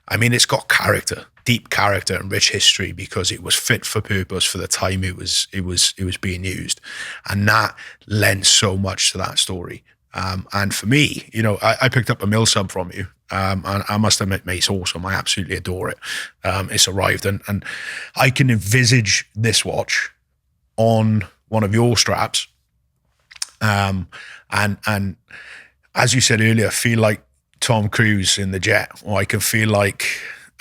I mean, it's got character, deep character and rich history because it was fit for purpose for the time it was being used, and that lends so much to that story. And for me, I picked up a mill sub from you, and I must admit, mate, it's awesome. I absolutely adore it. It's arrived, and I can envisage this watch on one of your straps, and as you said earlier, feel like Tom Cruise in the jet, or I can feel like,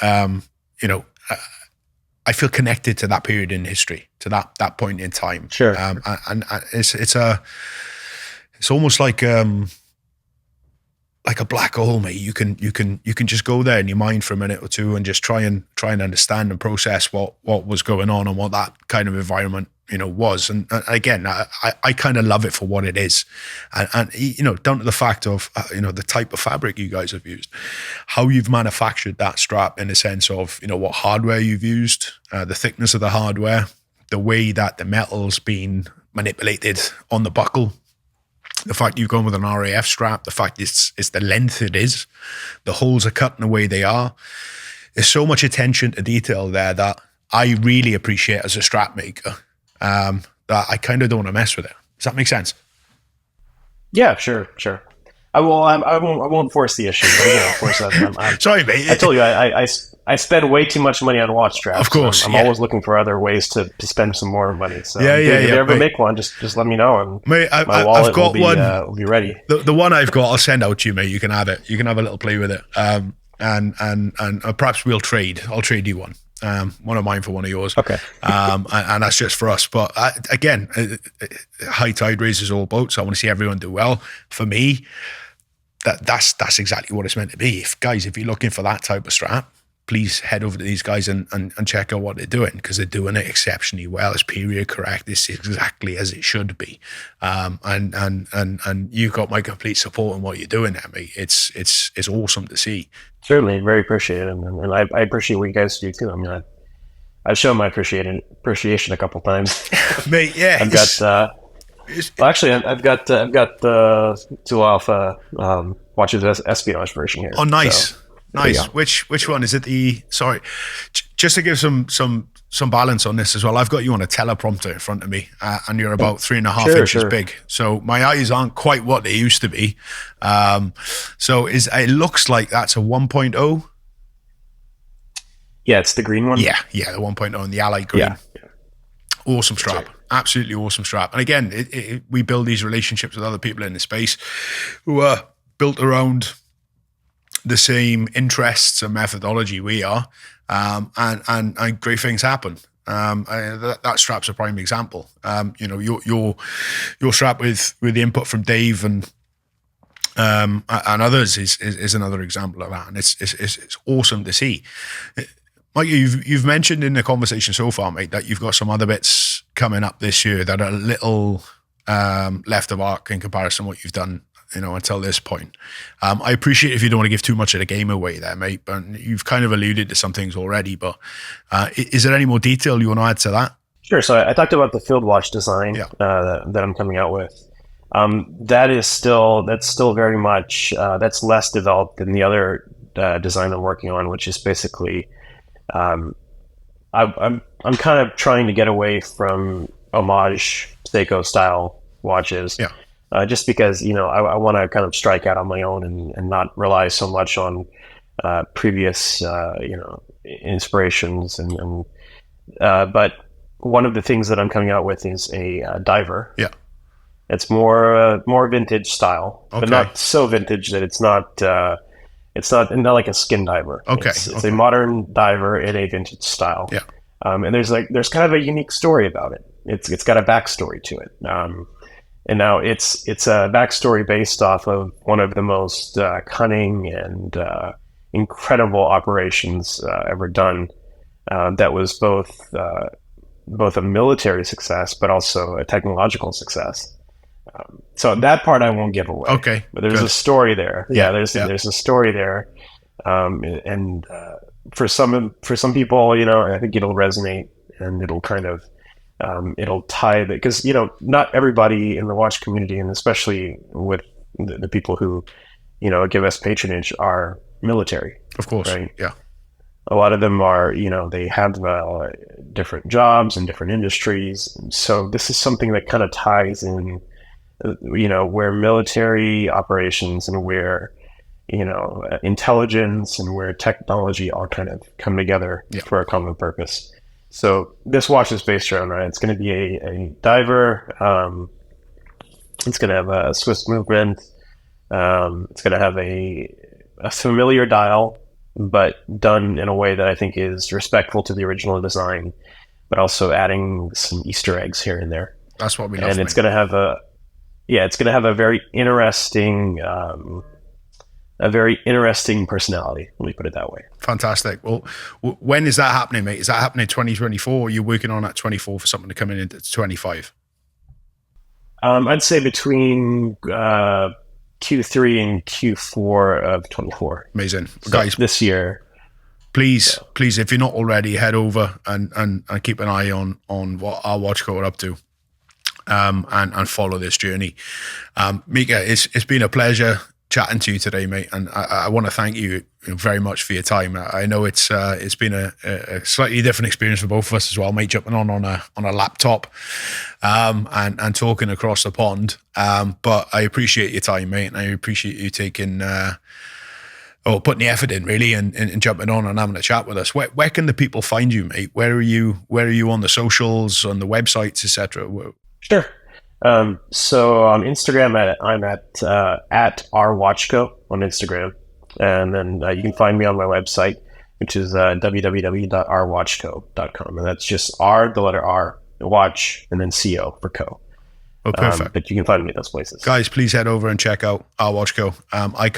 I feel connected to that period in history, to that point in time. Sure. And it's almost like a black hole, mate. You can just go there in your mind for a minute or two and just try and understand and process what was going on and what that kind of environment was. And again, I kind of love it for what it is, and down to the fact of the type of fabric you guys have used, how you've manufactured that strap in the sense of what hardware you've used, the thickness of the hardware, the way that the metal's been manipulated on the buckle, the fact you've gone with an RAF strap, the fact it's the length it is, the holes are cut in the way they are. There's so much attention to detail there that I really appreciate as a strap maker. That I kind of don't want to mess with it. Does that make sense? Yeah, sure. I won't force the issue. But, of course, I'm sorry, mate. I told you I spend way too much money on watch straps. Of course, I'm always looking for other ways to spend some more money. So if you ever mate. make one, just let me know, and mate, my wallet will be ready. The one I've got, I'll send out to you, mate. You can have it. You can have a little play with it. And perhaps we'll trade. I'll trade you one. One of mine for one of yours. Okay. And that's just for us. But again, high tide raises all boats. I want to see everyone do well. For me, that's exactly what it's meant to be. If you're looking for that type of strap, please head over to these guys and check out what they're doing, because they're doing it exceptionally well. It's period correct. It's exactly as it should be. And you've got my complete support in what you're doing there, mate. It's awesome to see. Certainly, very appreciated, and I appreciate what you guys do too. I mean, I've shown my appreciation a couple times, mate. Yeah, I've got the 2 Alpha Watches espionage version here. Oh, nice. So, nice. Which one is it? Just to give some balance on this as well, I've got you on a teleprompter in front of me, and you're about 3.5 inches big. So my eyes aren't quite what they used to be. So it looks like that's a 1.0. Yeah, it's the green one. Yeah, the 1.0 and the Allied green. Yeah. Awesome strap. Right. Absolutely awesome strap. And again, we build these relationships with other people in the space who are built around the same interests and methodology we are, and great things happen. That strap's a prime example. Your strap with the input from Dave and others is another example of that, and it's awesome to see. Mike, you've mentioned in the conversation so far, mate, that you've got some other bits coming up this year that are a little left of arc in comparison to what you've done, until this point. I appreciate if you don't want to give too much of the game away there, mate, but you've kind of alluded to some things already. But is there any more detail you want to add to that? Sure. So I talked about the field watch design that I'm coming out with. That's still very much that's less developed than the other design I'm working on, which is basically. I'm kind of trying to get away from homage Seiko style watches, just because I want to kind of strike out on my own and not rely so much on previous inspirations but one of the things that I'm coming out with is a diver. Yeah, it's more vintage style, but not so vintage that it's not like a skin diver. Okay. It's a modern diver in a vintage style. Yeah. And there's kind of a unique story about it. It's got a backstory to it. And now it's a backstory based off of one of the most cunning and incredible operations ever done. That was both a military success, but also a technological success. So that part I won't give away. Okay, but there's a story there. There's a story there, and for some people, I think it'll resonate, and it'll kind of it'll tie because not everybody in the watch community, and especially with the people who give us patronage, are military. Of course, right? Yeah. A lot of them are, they have different jobs and different industries. So this is something that kind of ties in. Where military operations and where, intelligence and where technology all kind of come together for a common purpose. So this watch is based around that. It's going to be a diver. It's going to have a Swiss movement. It's going to have a familiar dial, but done in a way that I think is respectful to the original design, but also adding some Easter eggs here and there. That's what we love. And it's going to have a very interesting, personality. Let me put it that way. Fantastic. Well, when is that happening, mate? Is that happening in 2024? Or are you working on that 24 for something to come in into 25? I'd say between Q3 and Q4 of 24. Amazing, so guys. This year. Please, if you're not already, head over and keep an eye on what RWatchCo are up to. And follow this journey. Micah, it's been a pleasure chatting to you today, mate, and I want to thank you very much for your time. I know it's been a slightly different experience for both of us as well, mate, jumping on a laptop and talking across the pond. But I appreciate your time, mate, and I appreciate you taking putting the effort in, really, and jumping on and having a chat with us. Where can the people find you, mate? Where are you on the socials, on the websites, etc.? Sure. So on Instagram, I'm at RWatchCo on Instagram. And then you can find me on my website, which is www.rwatchco.com. And that's just R, the letter R, watch, and then CO for co. Oh, perfect. But you can find me in those places. Guys, please head over and check out RWatchCo. I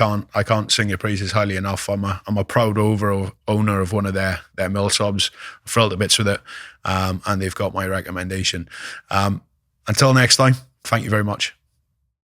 can't sing your praises highly enough. I'm a proud owner of one of their mill subs. I'm thrilled to bits with it. And they've got my recommendation. Until next time, thank you very much.